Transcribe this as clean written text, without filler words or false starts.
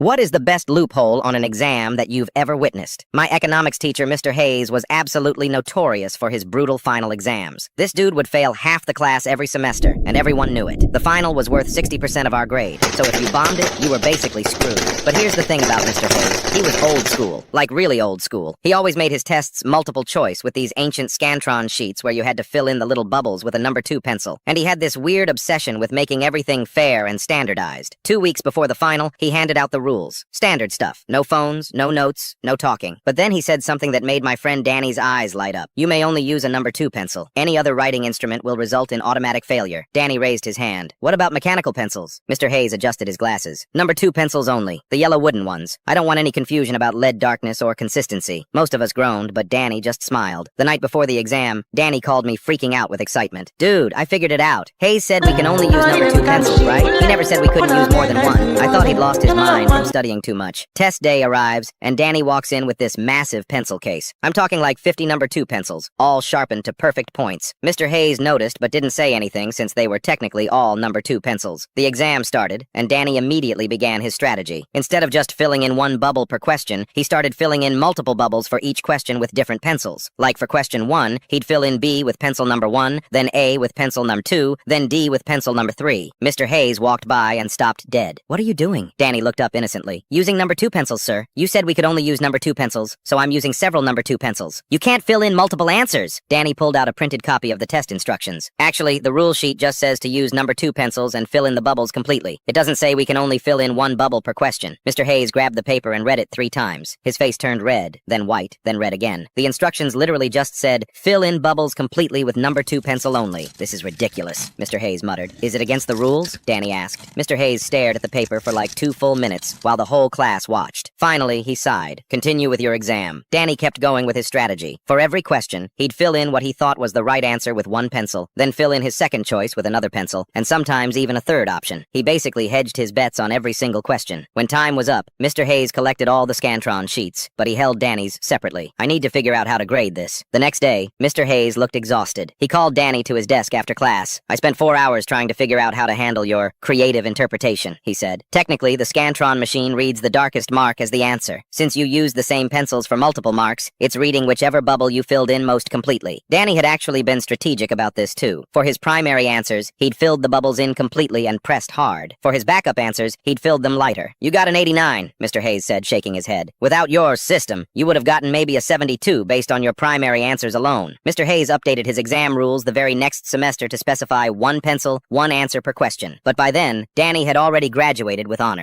What is the best loophole on an exam that you've ever witnessed? My economics teacher, Mr. Hayes, was absolutely notorious for his brutal final exams. This dude would fail half the class every semester, and everyone knew it. The final was worth 60% of our grade, so if you bombed it, you were basically screwed. But here's the thing about Mr. Hayes. He was old school, like really old school. He always made his tests multiple choice with these ancient Scantron sheets where you had to fill in the little bubbles with a number 2 pencil. And he had this weird obsession with making everything fair and standardized. 2 weeks before the final, he handed out the rules. Standard stuff. No phones, no notes, no talking. But then he said something that made my friend Danny's eyes light up. You may only use a number 2 pencil. Any other writing instrument will result in automatic failure. Danny raised his hand. What about mechanical pencils? Mr. Hayes adjusted his glasses. Number 2 pencils only. The yellow wooden ones. I don't want any confusion about lead darkness or consistency. Most of us groaned, but Danny just smiled. The night before the exam, Danny called me freaking out with excitement. Dude, I figured it out. Hayes said we can only use number 2 pencils, right? He never said we couldn't use more than one. I thought he'd lost his mind from studying too much. Test day arrives, and Danny walks in with this massive pencil case. I'm talking like 50 number 2 pencils, all sharpened to perfect points. Mr. Hayes noticed but didn't say anything since they were technically all number 2 pencils. The exam started, and Danny immediately began his strategy. Instead of just filling in one bubble per question, he started filling in multiple bubbles for each question with different pencils. Like for question 1, he'd fill in B with pencil number 1, then A with pencil number 2, then D with pencil number 3. Mr. Hayes walked by and stopped dead. What are you doing? Danny looked up innocently. Using number 2 pencils, sir. You said we could only use number 2 pencils, so I'm using several number 2 pencils. You can't fill in multiple answers. Danny pulled out a printed copy of the test instructions. Actually, the rule sheet just says to use number 2 pencils and fill in the bubbles completely. It doesn't say we can only fill in one bubble per question. Mr. Hayes grabbed the paper and read it 3 times. His face turned red, then white, then red again. The instructions literally just said, fill in bubbles completely with number 2 pencil only. This is ridiculous, Mr. Hayes muttered. Is it against the rules? Danny asked. Mr. Hayes stared at the paper for like 2 full minutes while the whole class watched. Finally, he sighed. Continue with your exam. Danny kept going with his strategy. For every question, he'd fill in what he thought was the right answer with one pencil, then fill in his second choice with another pencil, and sometimes even a third option. He basically hedged his bets on every single question. When time was up, Mr. Hayes collected all the Scantron sheets, but he held Danny's separately. I need to figure out how to grade this. The next day, Mr. Hayes looked exhausted. He called Danny to his desk after class. I spent 4 hours trying to figure out how to handle your creative interpretation, he said. Technically, the Scantron machine reads the darkest mark as the answer. Since you used the same pencils for multiple marks, it's reading whichever bubble you filled in most completely. Danny had actually been strategic about this too. For his primary answers, he'd filled the bubbles in completely and pressed hard. For his backup answers, he'd filled them lighter. You got an 89, Mr. Hayes said, shaking his head. Without your system, you would have gotten maybe a 72 based on your primary answers alone. Mr. Hayes updated his exam rules the very next semester to specify 1 pencil, 1 answer per question. But by then, Danny had already graduated with honors.